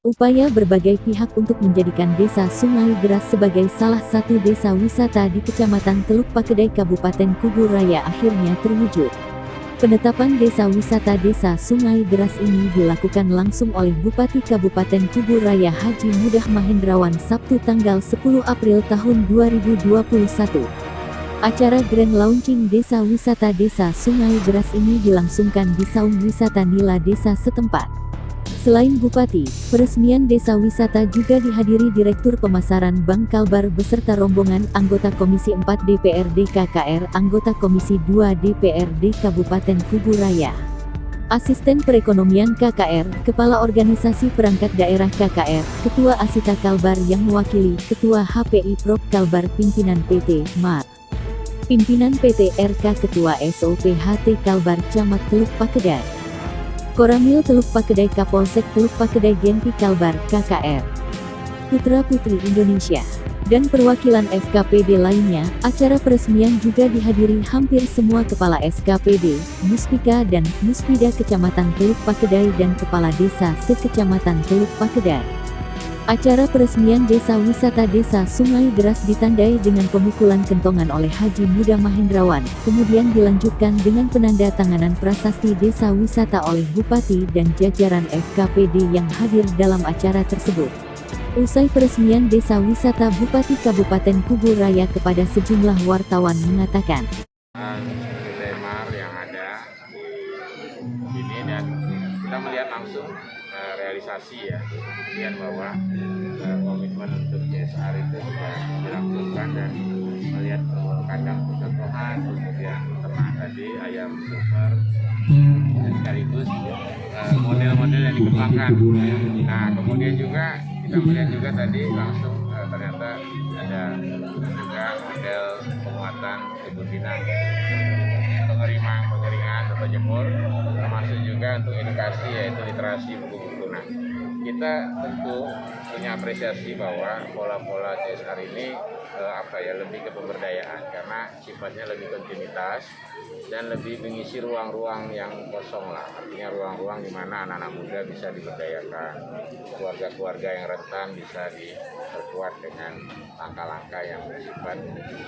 Upaya berbagai pihak untuk menjadikan Desa Sungai Deras sebagai salah satu desa wisata di Kecamatan Teluk Pakedai Kabupaten Kubu Raya akhirnya terwujud. Penetapan Desa Wisata Desa Sungai Deras ini dilakukan langsung oleh Bupati Kabupaten Kubu Raya Haji Mudah Mahendrawan Sabtu tanggal 10 April tahun 2021. Acara Grand Launching Desa Wisata Desa Sungai Deras ini dilangsungkan di Saung Wisata Nila Desa setempat. Selain Bupati, peresmian desa wisata juga dihadiri Direktur Pemasaran Bank Kalbar beserta rombongan anggota Komisi 4 DPRD KKR, anggota Komisi 2 DPRD Kabupaten Kubu Raya, Asisten Perekonomian KKR, Kepala Organisasi Perangkat Daerah KKR, Ketua Asita Kalbar yang mewakili Ketua HPI Prop Kalbar, Pimpinan PT MAR, Pimpinan PT RK, Ketua SOP HT Kalbar Camat Teluk Pakedai, Koramil Teluk Pakedai, Kapolsek Teluk Pakedai, Genpi Kalbar KKR, Putra Putri Indonesia, dan perwakilan SKPD lainnya. Acara peresmian juga dihadiri hampir semua kepala SKPD, Muspika dan Muspida Kecamatan Teluk Pakedai dan Kepala Desa se-Kecamatan Teluk Pakedai. Acara peresmian Desa Wisata Desa Sungai Deras ditandai dengan pemukulan kentongan oleh Haji Mudah Mahendrawan, kemudian dilanjutkan dengan penandatanganan prasasti Desa Wisata oleh Bupati dan jajaran FKPD yang hadir dalam acara tersebut. Usai peresmian Desa Wisata, Bupati Kabupaten Kubu Raya kepada sejumlah wartawan mengatakan, Mar yang ada di sini dan kita melihat langsung realisasi ya, kemudian bahwa komitmen untuk CSR itu sudah dilakukan dan melihat kandang percontohan, kemudian ternak tadi ayam super dan sekaligus model-model yang dikembangkan. Nah kemudian juga kita melihat juga tadi langsung ternyata ada juga model penguatan kebudayaan pengeringan atau jemur, termasuk juga untuk edukasi yaitu literasi buku-buku. Nah, kita tentu punya apresiasi bahwa pola-pola CSR ini lebih ke pemberdayaan karena sifatnya lebih kontinuitas dan lebih mengisi ruang-ruang yang kosong lah, artinya ruang-ruang di mana anak-anak muda bisa diberdayakan, keluarga-keluarga yang rentan bisa diperkuat dengan langkah-langkah yang bersifat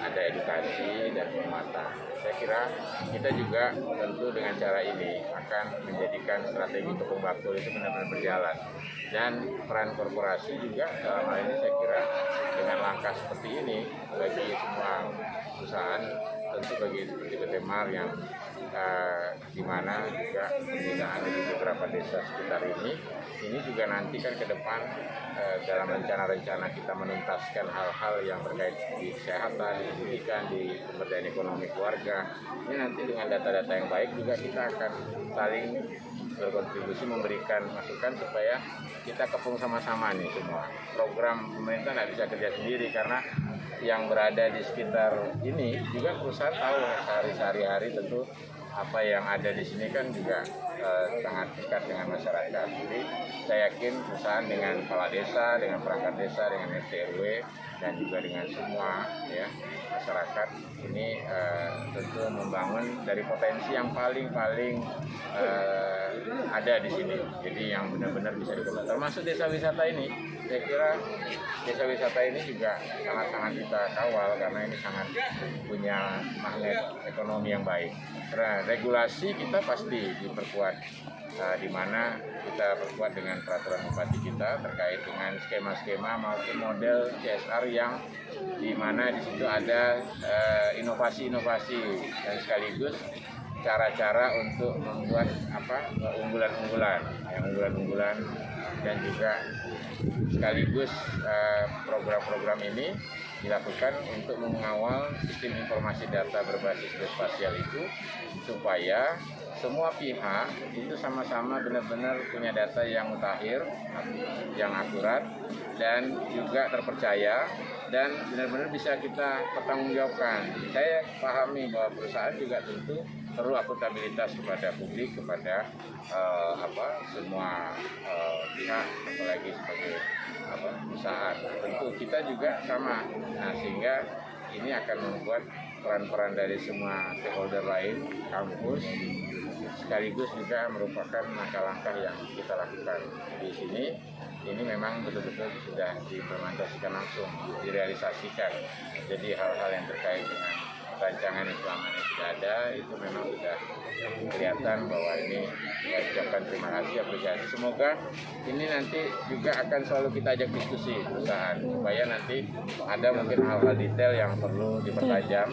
ada edukasi dan penguatan. Saya kira kita juga tentu dengan cara ini akan menjadikan strategi Tepung Bakul itu benar-benar berjalan, dan peran korporasi juga dalam hal ini saya kira dengan langkah seperti ini bagi semua perusahaan, tentu bagi seperti PT MAR yang di mana juga pembinaan di beberapa desa sekitar ini juga nanti kan ke depan dalam rencana-rencana kita menuntaskan hal-hal yang terkait di kesehatan, di pendidikan, di pemberdayaan ekonomi keluarga. Ini nanti dengan data-data yang baik juga kita akan saling berkontribusi memberikan masukan supaya kita kepung sama-sama nih semua. Program pemerintah nggak bisa kerja sendiri karena yang berada di sekitar ini juga perusahaan tahu sehari-hari tentu apa yang ada di sini kan juga sangat dekat dengan masyarakat. Jadi saya yakin perusahaan dengan kepala desa, dengan perangkat desa, dengan RT RW dan juga dengan semua ya masyarakat ini tentu membangun dari potensi yang paling ada di sini. Jadi yang benar-benar bisa dikelola. Termasuk desa wisata ini, saya kira desa wisata ini juga sangat-sangat kita kawal karena ini sangat punya magnet ekonomi yang baik. Karena regulasi kita pasti diperkuat, di mana kita perkuat dengan peraturan bupati kita terkait dengan skema-skema maupun model CSR yang di mana di situ ada inovasi-inovasi dan sekaligus cara-cara untuk membuat unggulan-unggulan dan juga sekaligus program-program ini dilakukan untuk mengawal sistem informasi data berbasis geospasial itu supaya semua pihak itu sama-sama benar-benar punya data yang mutakhir, yang akurat dan juga terpercaya dan benar-benar bisa kita pertanggungjawabkan. Saya pahami bahwa perusahaan juga tentu perlu akuntabilitas kepada publik, kepada semua pihak, apalagi sebagai perusahaan. Tentu kita juga sama. Nah, sehingga ini akan membuat peran-peran dari semua stakeholder lain, kampus, sekaligus juga merupakan langkah-langkah yang kita lakukan di sini. Ini memang betul-betul sudah diimplementasikan langsung, direalisasikan. Jadi hal-hal yang terkait dengan rancangan yang selama ini sudah ada, itu memang sudah kelihatan bahwa ini saya ucapkan terima kasih, apresiasi. Semoga ini nanti juga akan selalu kita ajak diskusi perusahaan, supaya nanti ada mungkin hal-hal detail yang perlu dipertajam,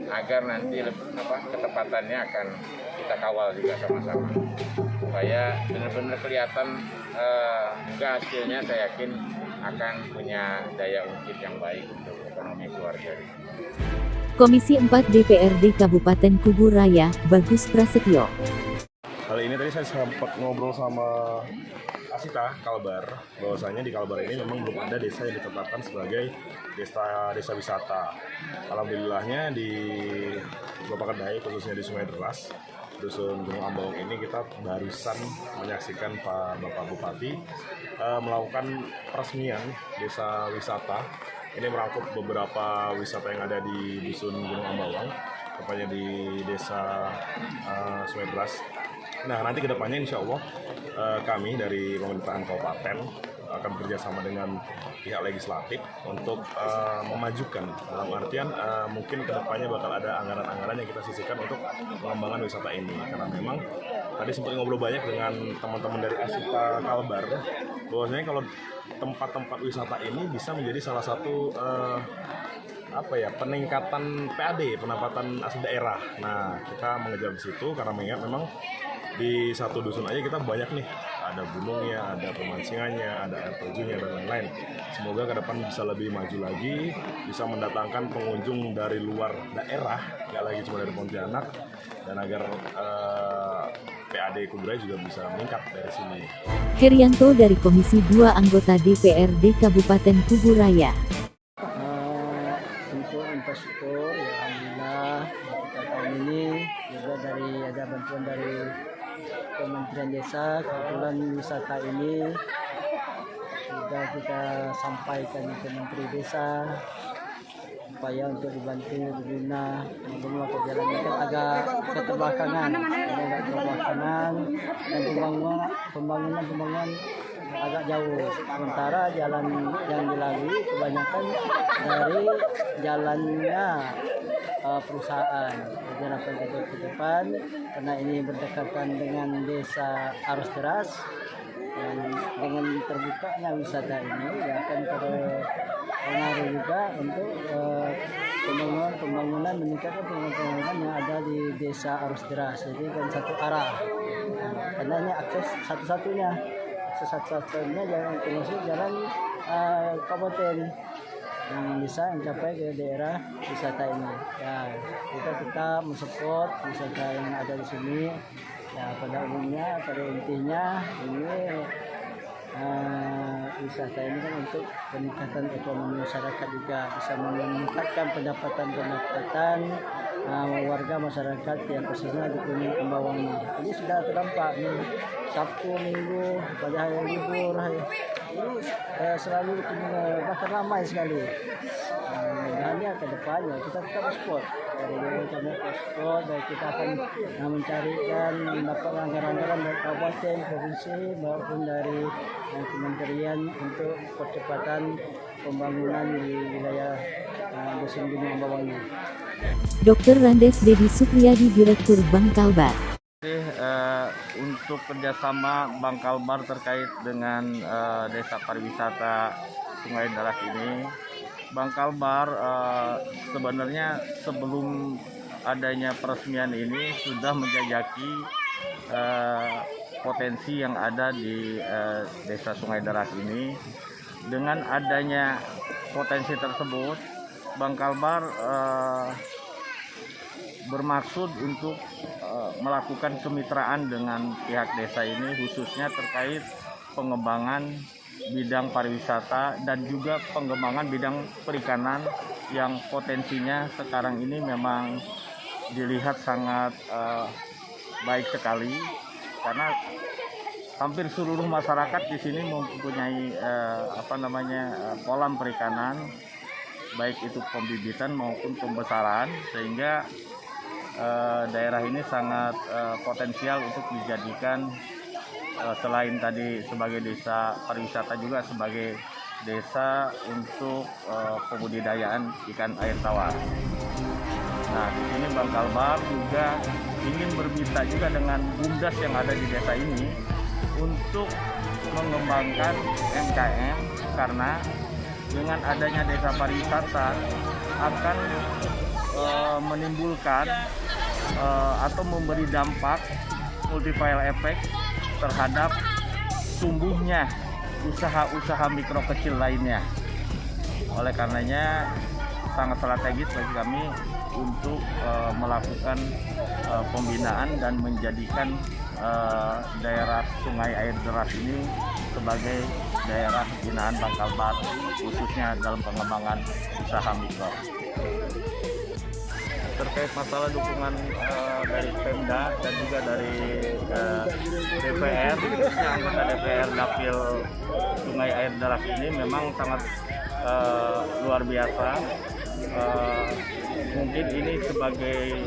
agar nanti ketepatannya akan kita kawal juga sama-sama. Supaya benar-benar kelihatan juga hasilnya, saya yakin akan punya daya ungkit yang baik untuk ekonomi keluarga. Komisi 4 DPRD Kabupaten Kubu Raya, Bagus Prasetyo. Kali ini tadi saya sempat ngobrol sama Asita Kalbar, bahwasanya di Kalbar ini memang belum ada desa yang ditetapkan sebagai desa wisata. Alhamdulillahnya di beberapa kedai, khususnya di Sungai Deras, Dusun Gunung Ambawang ini, kita barusan menyaksikan Pak Bapak Bupati melakukan peresmian desa wisata. Ini merangkup beberapa wisata yang ada di Dusun Gunung Ambawang, tepatnya di desa Sungai Deras. Nah, nanti kedepannya insya Allah kami dari pemerintahan kabupaten akan bekerjasama dengan pihak legislatif untuk memajukan, dalam artian mungkin kedepannya bakal ada anggaran-anggaran yang kita sisihkan untuk pengembangan wisata ini. Karena memang tadi sempat ngobrol banyak dengan teman-teman dari Asita Kalbar, bahwasanya kalau tempat-tempat wisata ini bisa menjadi salah satu peningkatan PAD, pendapatan asli daerah. Nah, kita mengejar di situ karena mengingat memang di satu dusun aja kita banyak nih, ada gunungnya, ada pemancingannya, ada air terjunnya dan lain-lain. Semoga ke depan bisa lebih maju lagi, bisa mendatangkan pengunjung dari luar daerah, nggak lagi cuma dari Pontianak, dan agar PAD Kubu Raya juga bisa meningkat dari sini. Herianto dari Komisi 2 anggota DPRD Kabupaten Kubu Raya. Untuk infrastruktur, ya alhamdulillah kita tahun ini juga ada bantuan dari Kementerian Desa. Kebetulan wisata ini sudah kita sampaikan ke Menteri Desa supaya untuk dibantu dibina melakukan jalan ini kan agak keterbelakangan dan pembangunan agak jauh. Sementara jalan yang dilalui kebanyakan dari jalannya perusahaan. Diharapkan ke depan karena ini berdekatan dengan desa Arus Deras, dan dengan terbukanya wisata ini akan berpengaruh juga untuk pembangunan meningkatkan pembangunan yang ada di desa Arus Deras. Jadi kan satu arah, karena ini akses satu-satunya termasuk jalan kabupaten yang bisa mencapai ke daerah wisata ini. Ya, kita tetap mensupport wisata yang ada di sini. Ya, pada umumnya, pada intinya ini wisata ini kan untuk peningkatan ekonomi masyarakat juga, bisa meningkatkan pendapatan warga masyarakat yang khususnya di Gunung Ambawang ini. Ini sudah terdampak nih, Sabtu, Minggu, pada hari libur, ini selalu bahkan ramai sekali. Hanya ke depannya kita tetap ekspor dan kita akan mencarikan mendapat anggaran-anggaran dari kabupaten, provinsi maupun dari kementerian untuk percepatan pembangunan di wilayah Dusun Gunung Ambawang ini. Dr. Randes Dedi Supriyadi, Direktur Bank Kalbar. Untuk kerjasama Bank Kalbar terkait dengan desa pariwisata Sungai Deras ini, Bank Kalbar sebenarnya sebelum adanya peresmian ini sudah menjajaki potensi yang ada di desa Sungai Deras ini. Dengan adanya potensi tersebut, Bank Kalbar bermaksud untuk melakukan kemitraan dengan pihak desa ini, khususnya terkait pengembangan bidang pariwisata dan juga pengembangan bidang perikanan yang potensinya sekarang ini memang dilihat sangat baik sekali, karena hampir seluruh masyarakat di sini mempunyai kolam perikanan, baik itu pembibitan maupun pembesaran, sehingga daerah ini sangat potensial untuk dijadikan selain tadi sebagai desa pariwisata juga sebagai desa untuk pembudidayaan ikan air tawar. Nah, di sini Bang Kalbar juga ingin bermitra juga dengan BUMDes yang ada di desa ini untuk mengembangkan UMKM, karena dengan adanya desa pariwisata akan menimbulkan atau memberi dampak multiplier effect terhadap tumbuhnya usaha-usaha mikro kecil lainnya. Oleh karenanya sangat strategis bagi kami untuk melakukan pembinaan dan menjadikan daerah Sungai Air Deras ini sebagai daerah binaan Bang Kalbar, khususnya dalam pengembangan usaha mikro. Terkait masalah dukungan dari Pemda dan juga dari DPR, khususnya anggota DPR Dapil Sungai Air Deras ini memang sangat luar biasa. Mungkin ini sebagai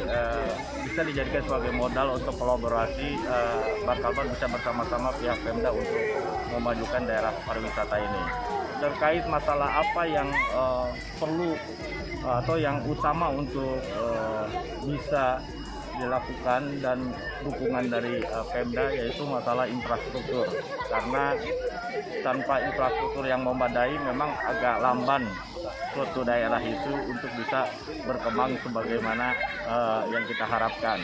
bisa dijadikan sebagai modal untuk kolaborasi Bang Kalbar bisa bersama-sama pihak Pemda untuk memajukan daerah pariwisata ini. Terkait masalah apa yang perlu atau yang utama untuk bisa dilakukan dan dukungan dari Pemda, yaitu masalah infrastruktur, karena tanpa infrastruktur yang memadai memang agak lamban suatu daerah itu untuk bisa berkembang sebagaimana yang kita harapkan.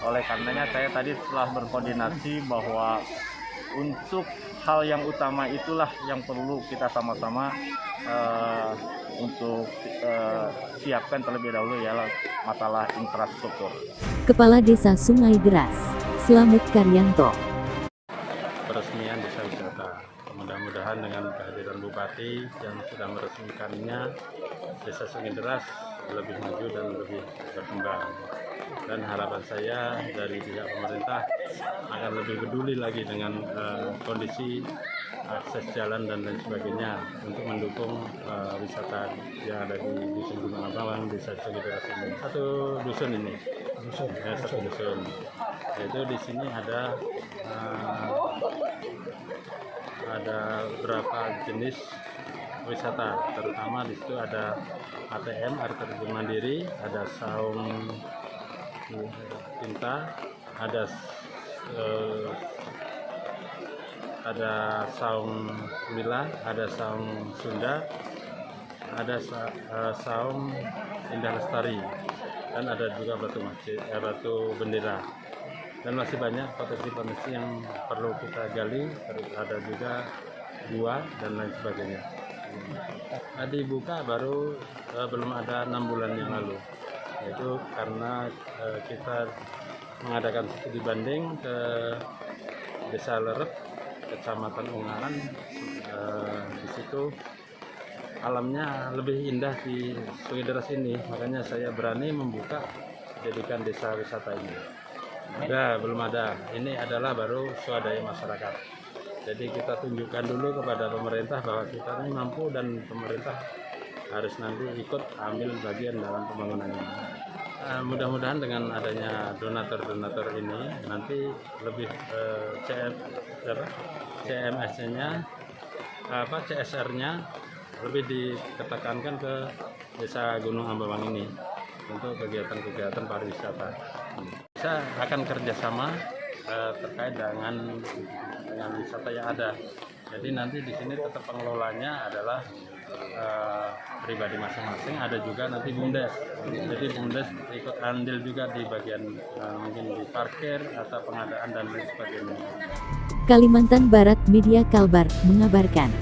Oleh karenanya saya tadi setelah berkoordinasi bahwa untuk hal yang utama itulah yang perlu kita sama-sama untuk siapkan terlebih dahulu, ya masalah infrastruktur. Kepala Desa Sungai Deras, Slamet Karyanto. Peresmian desa wisata. Mudah-mudahan dengan kehadiran Bupati yang sudah meresmikannya, Desa Sungai Deras lebih maju dan lebih berkembang. Dan harapan saya dari pihak pemerintah akan lebih peduli lagi dengan kondisi akses jalan dan lain sebagainya untuk mendukung wisata yang ada di Dusun Gunung Ambawang, Desa Sungai Deras ini. Satu dusun ini, satu dusun. Yaitu di sini ada beberapa jenis wisata, terutama di situ ada ATM, air terjun mandiri, ada saung tinta, ada saung Mila, ada saung Sunda, ada saung Indah Lestari, dan ada juga batu bendera. Dan masih banyak potensi-potensi yang perlu kita gali, ada juga gua dan lain sebagainya. Dibuka baru belum ada 6 bulan yang lalu, yaitu karena kita mengadakan studi banding ke Desa Lerep, Kecamatan Ungaran. Di situ alamnya lebih indah di Sungai Deras ini, makanya saya berani membuka jadikan desa wisata ini. Belum ada. Ini adalah baru swadaya masyarakat. Jadi kita tunjukkan dulu kepada pemerintah bahwa kita ini mampu dan pemerintah harus nanti ikut ambil bagian dalam pembangunannya. Mudah-mudahan dengan adanya donatur-donatur ini nanti lebih CMS-nya, CSR-nya lebih ditekankan ke Desa Gunung Ambawang ini untuk kegiatan-kegiatan pariwisata. Kita akan kerjasama terkait dengan wisata yang ada. Jadi nanti di sini tetap pengelolanya adalah pribadi masing-masing, ada juga nanti BUMDes. Jadi BUMDes ikut andil juga di bagian mungkin di parkir atau pengadaan dan lain sebagainya. Kalimantan Barat Media Kalbar mengabarkan.